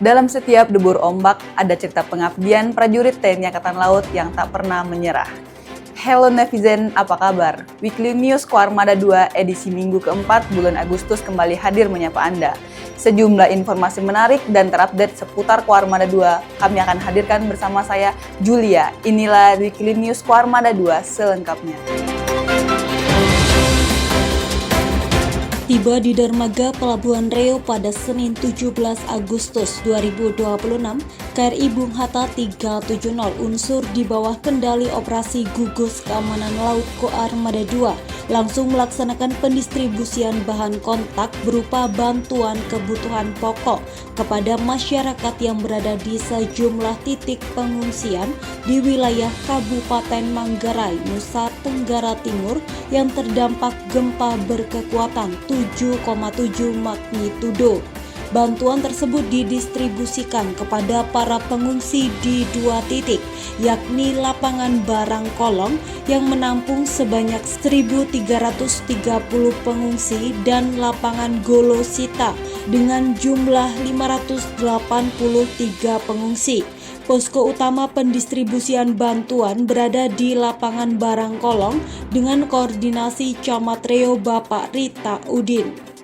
Dalam setiap debur ombak, ada cerita pengabdian prajurit TNI Angkatan Laut yang tak pernah menyerah. Hello netizen, apa kabar? Weekly News Koarmada 2 edisi minggu keempat bulan Agustus kembali hadir menyapa Anda. Sejumlah informasi menarik dan terupdate seputar Koarmada 2 kami akan hadirkan bersama saya, Julia. Inilah Weekly News Koarmada 2 selengkapnya. Tiba di dermaga Pelabuhan Riau pada Senin 17 Agustus 2026, KRI Bung Hatta 370 unsur di bawah kendali operasi gugus keamanan laut Koarmada 2 langsung melaksanakan pendistribusian bahan kontak berupa bantuan kebutuhan pokok kepada masyarakat yang berada di sejumlah titik pengungsian di wilayah Kabupaten Manggarai, Nusa Tenggara Timur yang terdampak gempa berkekuatan 7,7 magnitudo. Bantuan tersebut didistribusikan kepada para pengungsi di dua titik, yakni lapangan Barang Kolong yang menampung sebanyak 1.330 pengungsi dan lapangan Golosita dengan jumlah 583 pengungsi. Posko utama pendistribusian bantuan berada di lapangan Barang Kolong dengan koordinasi Camat Riau Bapak Rita Udin.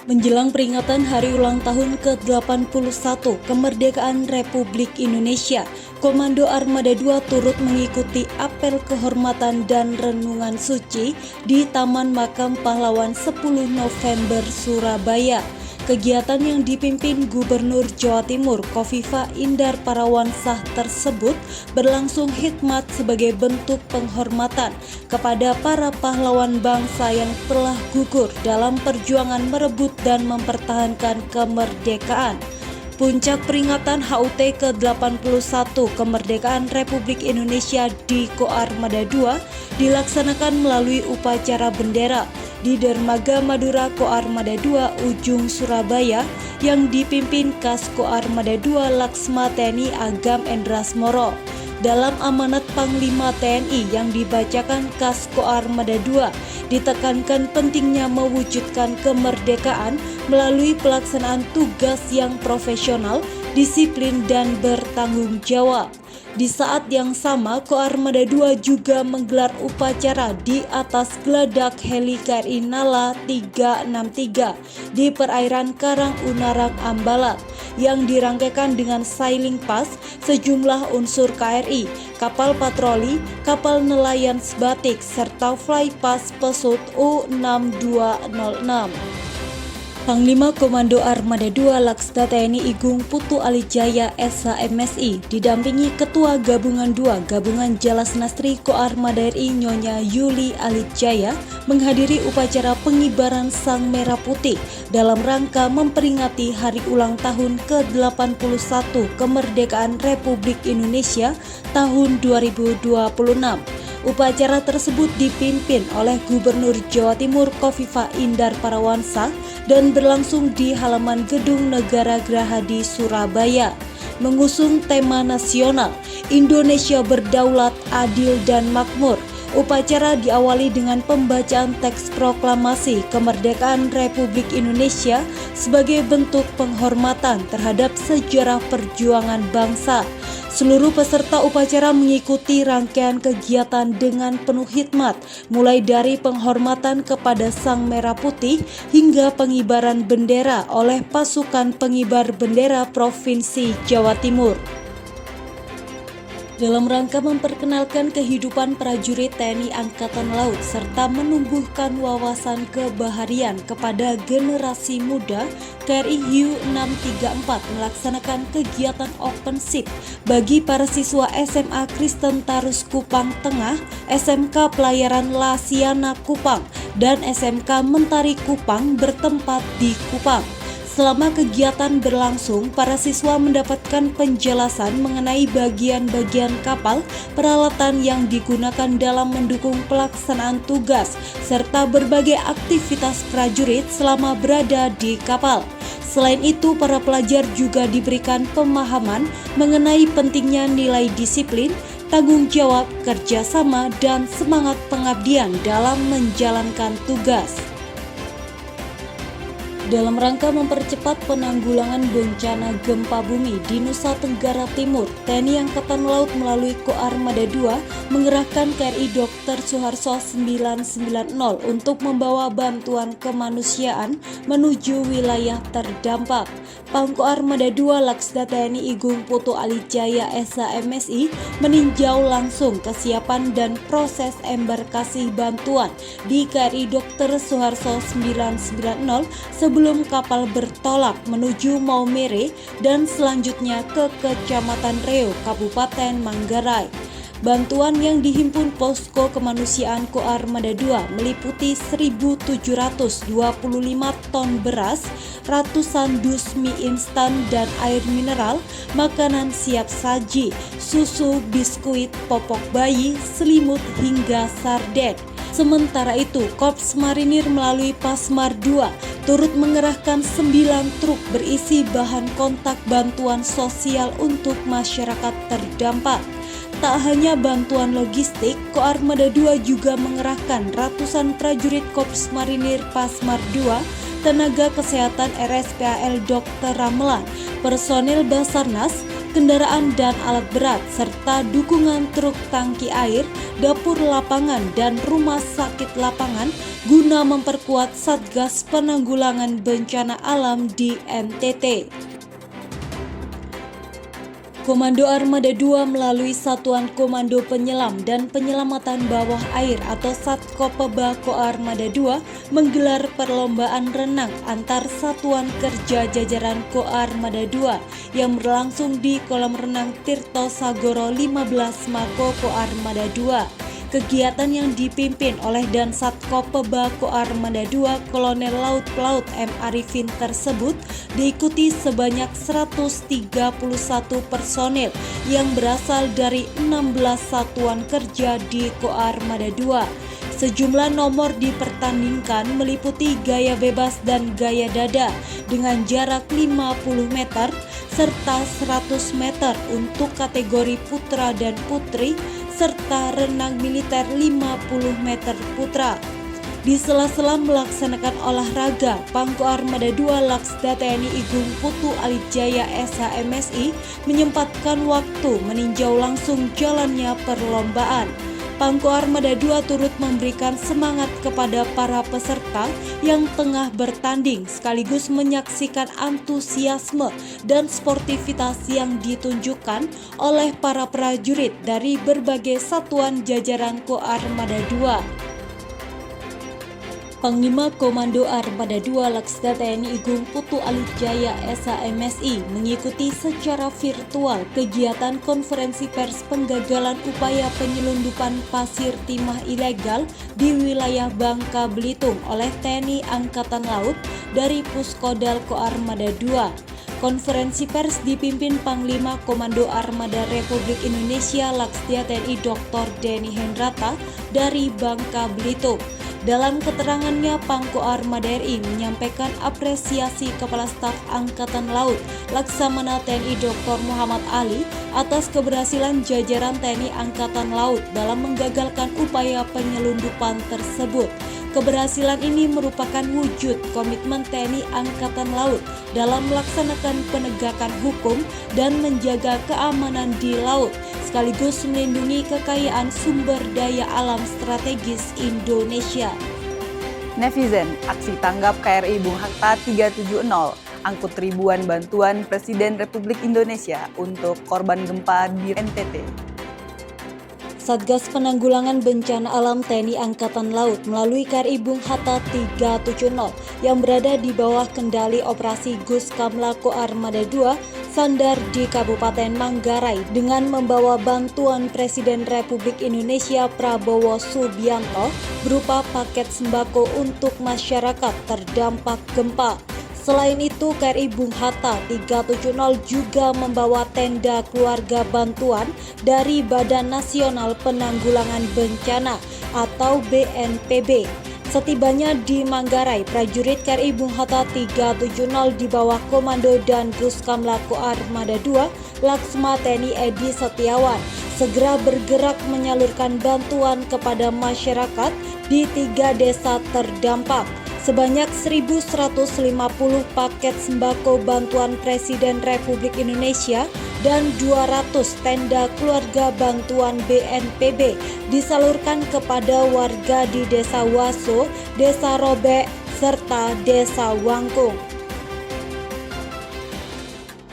Menjelang peringatan Hari Ulang Tahun ke-81 Kemerdekaan Republik Indonesia, Komando Armada 2 turut mengikuti apel kehormatan dan renungan suci di Taman Makam Pahlawan 10 November Surabaya. Kegiatan yang dipimpin Gubernur Jawa Timur Kofifa Indar Parawansa tersebut berlangsung hikmat sebagai bentuk penghormatan kepada para pahlawan bangsa yang telah gugur dalam perjuangan merebut dan mempertahankan kemerdekaan. Puncak peringatan HUT ke-81 Kemerdekaan Republik Indonesia di Koarmada 2 dilaksanakan melalui upacara bendera di Dermaga Madura Koarmada 2 Ujung Surabaya yang dipimpin Kas Koarmada 2 Laksma TNI Agam Endrasmoro. Dalam amanat Panglima TNI yang dibacakan Kas Koarmada 2 ditekankan pentingnya mewujudkan kemerdekaan melalui pelaksanaan tugas yang profesional, disiplin dan bertanggung jawab. Di saat yang sama, Koarmada 2 juga menggelar upacara di atas geladak heli KRI Nala 363 di perairan Karang Unarang Ambalat yang dirangkaikan dengan sailing pass sejumlah unsur KRI, kapal patroli, kapal nelayan sebatik, serta flypass pesut U6206. Panglima Komando Armada 2 Laksda TNI Igung Putu Alijaya SHMSI didampingi Ketua Gabungan 2 Gabungan Jalas Nastri Koarmada RI Nyonya Yuli Alijaya menghadiri upacara pengibaran Sang Merah Putih dalam rangka memperingati Hari Ulang Tahun ke-81 Kemerdekaan Republik Indonesia tahun 2026. Upacara tersebut dipimpin oleh Gubernur Jawa Timur Kofifa Indar Parawansa dan berlangsung di halaman Gedung Negara Geraha di Surabaya. Mengusung tema nasional Indonesia Berdaulat, Adil dan Makmur, upacara diawali dengan pembacaan teks proklamasi kemerdekaan Republik Indonesia sebagai bentuk penghormatan terhadap sejarah perjuangan bangsa. Seluruh peserta upacara mengikuti rangkaian kegiatan dengan penuh hikmat, mulai dari penghormatan kepada Sang Merah Putih hingga pengibaran bendera oleh pasukan pengibar bendera Provinsi Jawa Timur. Dalam rangka memperkenalkan kehidupan prajurit TNI Angkatan Laut serta menumbuhkan wawasan kebaharian kepada generasi muda, KRI HIU 634 melaksanakan kegiatan open ship bagi para siswa SMA Kristen Tarus Kupang Tengah, SMK Pelayaran Lasiana Kupang, dan SMK Mentari Kupang bertempat di Kupang. Selama kegiatan berlangsung, para siswa mendapatkan penjelasan mengenai bagian-bagian kapal, peralatan yang digunakan dalam mendukung pelaksanaan tugas, serta berbagai aktivitas prajurit selama berada di kapal. Selain itu, para pelajar juga diberikan pemahaman mengenai pentingnya nilai disiplin, tanggung jawab, kerjasama, dan semangat pengabdian dalam menjalankan tugas. Dalam rangka mempercepat penanggulangan bencana gempa bumi di Nusa Tenggara Timur, TNI Angkatan Laut melalui Koarmada 2 mengerahkan KRI Dr. Suharto 990 untuk membawa bantuan kemanusiaan menuju wilayah terdampak. Pangko Armada 2 Laksda TNI Igung Putu Alijaya SHMSI meninjau langsung kesiapan dan proses embarkasi bantuan di KRI Dr. Suharto 990 sebelum kapal bertolak menuju Maumere dan selanjutnya ke Kecamatan Reo, Kabupaten Manggarai. Bantuan yang dihimpun Posko Kemanusiaan Koarmada 2 meliputi 1.725 ton beras, ratusan dus mie instan dan air mineral, makanan siap saji, susu, biskuit, popok bayi, selimut hingga sarden. Sementara itu, Korps Marinir melalui Pasmar 2 turut mengerahkan 9 truk berisi bahan kontak bantuan sosial untuk masyarakat terdampak. Tak hanya bantuan logistik, Koarmada 2 juga mengerahkan ratusan prajurit Korps Marinir Pasmar 2, tenaga kesehatan RSPAL Dr. Ramelan, personil Basarnas, kendaraan dan alat berat, serta dukungan truk tangki air, dapur lapangan, dan rumah sakit lapangan guna memperkuat Satgas Penanggulangan Bencana Alam di NTT. Komando Armada 2 melalui Satuan Komando Penyelam dan Penyelamatan Bawah Air atau Satkopeba Koarmada 2 menggelar perlombaan renang antar satuan kerja jajaran Koarmada 2 yang berlangsung di kolam renang Tirto Sagoro 15 Mako Koarmada 2. Kegiatan yang dipimpin oleh Dan Satkopeba Koarmada 2 Kolonel Laut Pelaut M. Arifin tersebut diikuti sebanyak 131 personil yang berasal dari 16 satuan kerja di Koarmada 2. Sejumlah nomor dipertandingkan meliputi gaya bebas dan gaya dada dengan jarak 50 meter serta 100 meter untuk kategori putra dan putri serta renang militer 50 meter putra. Di sela-sela melaksanakan olahraga, Pangko Armada 2 Laksda TNI Igung Putu Alijaya SHMSI menyempatkan waktu meninjau langsung jalannya perlombaan. Pangko Armada 2 turut memberikan semangat kepada para peserta yang tengah bertanding sekaligus menyaksikan antusiasme dan sportivitas yang ditunjukkan oleh para prajurit dari berbagai satuan jajaran Koarmada 2. Panglima Komando Armada 2 Laksda TNI Igung Putu Alijaya SHMSI mengikuti secara virtual kegiatan konferensi pers penggagalan upaya penyelundupan pasir timah ilegal di wilayah Bangka Belitung oleh TNI Angkatan Laut dari Puskodal Koarmada 2. Konferensi pers dipimpin Panglima Komando Armada Republik Indonesia Laksda TNI Dr. Denny Hendrata dari Bangka Belitung. Dalam keterangannya, Pangko Armada RI menyampaikan apresiasi Kepala Staf Angkatan Laut Laksamana TNI Dr. Muhammad Ali atas keberhasilan jajaran TNI Angkatan Laut dalam menggagalkan upaya penyelundupan tersebut. Keberhasilan ini merupakan wujud komitmen TNI Angkatan Laut dalam melaksanakan penegakan hukum dan menjaga keamanan di laut, sekaligus melindungi kekayaan sumber daya alam strategis Indonesia. Netizen, aksi tanggap KRI Bung Hatta 370, angkut ribuan bantuan Presiden Republik Indonesia untuk korban gempa di NTT. Satgas Penanggulangan Bencana Alam TNI Angkatan Laut melalui KRI Bung Hatta 370 yang berada di bawah kendali operasi Gus Kamla Koarmada 2 sandar di Kabupaten Manggarai dengan membawa bantuan Presiden Republik Indonesia Prabowo Subianto berupa paket sembako untuk masyarakat terdampak gempa. Selain itu, KRI Bung Hatta 370 juga membawa tenda keluarga bantuan dari Badan Nasional Penanggulangan Bencana atau BNPB. Setibanya di Manggarai, prajurit KRI Bung Hatta 370 di bawah Komando dan Gus Kamla Koarmada 2 Laksma TNI Edi Setiawan segera bergerak menyalurkan bantuan kepada masyarakat di 3 desa terdampak. sebanyak 1.150 paket sembako bantuan Presiden Republik Indonesia dan 200 tenda keluarga bantuan BNPB disalurkan kepada warga di Desa Waso, Desa Robek, serta Desa Wangkung.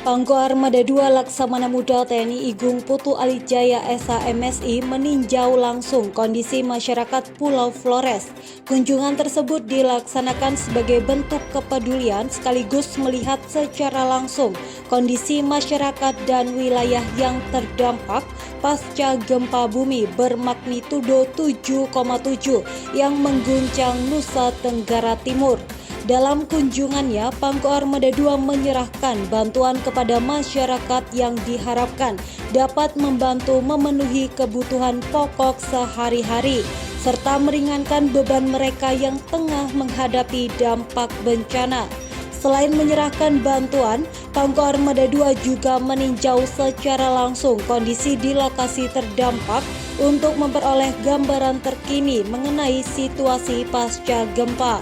Pangko Armada 2 Laksamana Muda TNI Igung Putu Alijaya SHMSI meninjau langsung kondisi masyarakat Pulau Flores. Kunjungan tersebut dilaksanakan sebagai bentuk kepedulian sekaligus melihat secara langsung kondisi masyarakat dan wilayah yang terdampak pasca gempa bumi bermagnitudo 7,7 yang mengguncang Nusa Tenggara Timur. Dalam kunjungannya, Pangko Armada 2 menyerahkan bantuan kepada masyarakat yang diharapkan dapat membantu memenuhi kebutuhan pokok sehari-hari, serta meringankan beban mereka yang tengah menghadapi dampak bencana. Selain menyerahkan bantuan, Pangko Armada 2 juga meninjau secara langsung kondisi di lokasi terdampak untuk memperoleh gambaran terkini mengenai situasi pasca gempa.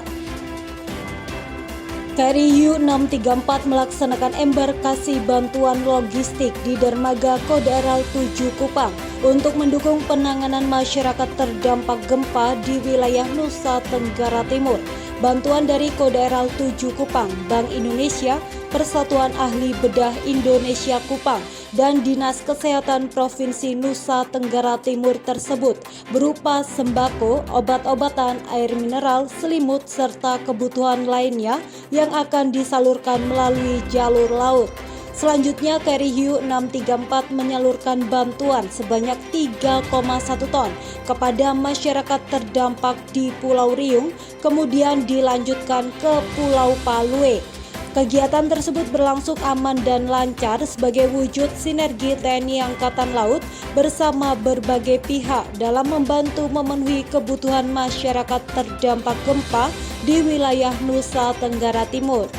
KRI U-634 melaksanakan embarkasi bantuan logistik di Dermaga Kodaral 7 Kupang untuk mendukung penanganan masyarakat terdampak gempa di wilayah Nusa Tenggara Timur. Bantuan dari Kodaral 7 Kupang, Bank Indonesia, Persatuan Ahli Bedah Indonesia Kupang, dan Dinas Kesehatan Provinsi Nusa Tenggara Timur tersebut berupa sembako, obat-obatan, air mineral, selimut, serta kebutuhan lainnya yang akan disalurkan melalui jalur laut. Selanjutnya, KRI U-634 menyalurkan bantuan sebanyak 3,1 ton kepada masyarakat terdampak di Pulau Riung, kemudian dilanjutkan ke Pulau Palue. Kegiatan tersebut berlangsung aman dan lancar sebagai wujud sinergi TNI Angkatan Laut bersama berbagai pihak dalam membantu memenuhi kebutuhan masyarakat terdampak gempa di wilayah Nusa Tenggara Timur.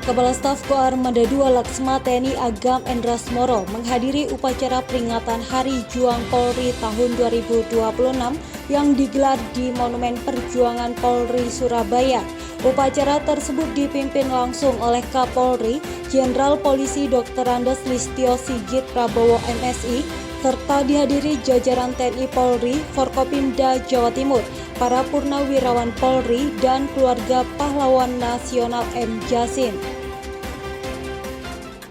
Kepala Staf Koarmada 2 Laksma TNI Agam Endras Moro menghadiri upacara peringatan Hari Juang Polri tahun 2026 yang digelar di Monumen Perjuangan Polri Surabaya. Upacara tersebut dipimpin langsung oleh Kapolri Jenderal Polisi Dr. Andes Listio Sigit Prabowo MSI serta dihadiri jajaran TNI Polri, Forkopimda Jawa Timur, para purnawirawan Polri, dan keluarga pahlawan nasional M. Jasin.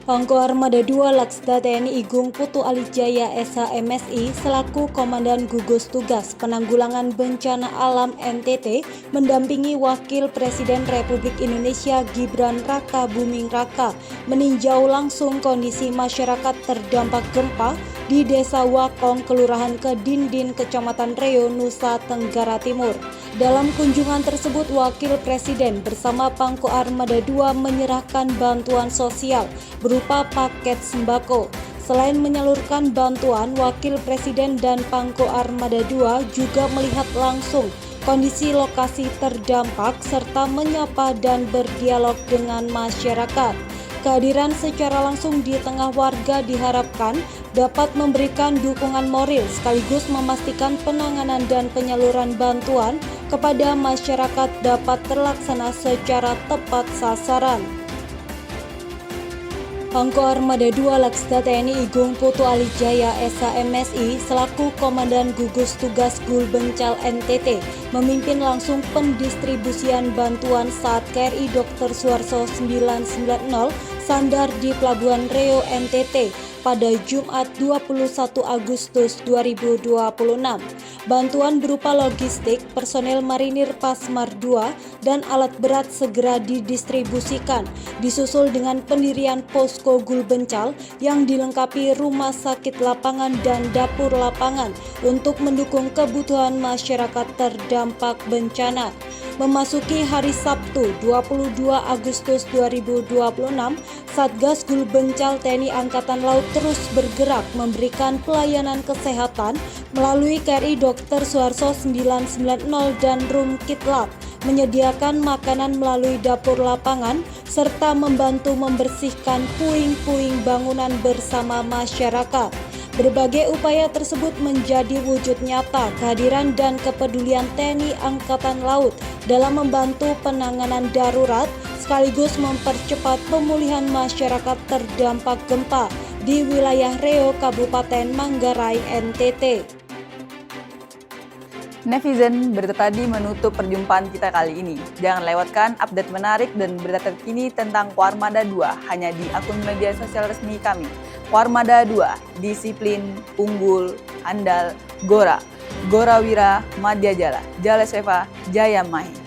Pangko Armada 2 Laksda TNI Igung Putu Alijaya SHMSI selaku Komandan Gugus Tugas Penanggulangan Bencana Alam NTT mendampingi Wakil Presiden Republik Indonesia Gibran Raka Buming Raka meninjau langsung kondisi masyarakat terdampak gempa di Desa Wakong, Kelurahan Kedindin, Kecamatan Reo, Nusa Tenggara Timur. Dalam kunjungan tersebut, Wakil Presiden bersama Pangko Armada 2 menyerahkan bantuan sosial berupa paket sembako. Selain menyalurkan bantuan, Wakil Presiden dan Pangko Armada 2 juga melihat langsung kondisi lokasi terdampak serta menyapa dan berdialog dengan masyarakat. Kehadiran secara langsung di tengah warga diharapkan dapat memberikan dukungan moral sekaligus memastikan penanganan dan penyaluran bantuan kepada masyarakat dapat terlaksana secara tepat sasaran. Pangko Armada 2 Laksda TNI Igung Putu Alijaya SHMSI selaku Komandan Gugus Tugas Gulbencal NTT memimpin langsung pendistribusian bantuan saat KRI Dr. Suharto 990 sandar di Pelabuhan Reo NTT pada Jumat 21 Agustus 2026. Bantuan berupa logistik, personel marinir Pasmar 2, dan alat berat segera didistribusikan, disusul dengan pendirian posko Gulbencal yang dilengkapi rumah sakit lapangan dan dapur lapangan untuk mendukung kebutuhan masyarakat terdampak bencana. Memasuki hari Sabtu 22 Agustus 2026, Satgas Gulbencal TNI Angkatan Laut terus bergerak memberikan pelayanan kesehatan melalui KRI Dr. Suharto 990 dan Room Kit Lab, menyediakan makanan melalui dapur lapangan, serta membantu membersihkan puing-puing bangunan bersama masyarakat. Berbagai upaya tersebut menjadi wujud nyata kehadiran dan kepedulian TNI Angkatan Laut dalam membantu penanganan darurat sekaligus mempercepat pemulihan masyarakat terdampak gempa di wilayah Reo, Kabupaten Manggarai, NTT. Netizen, berita tadi menutup perjumpaan kita kali ini. Jangan lewatkan update menarik dan berita terkini tentang Kuarmada 2 hanya di akun media sosial resmi kami. Kuarmada 2, disiplin, unggul, andal, Gora, Gorawira, Madya Jala, Jala Seva, Jaya Mahi.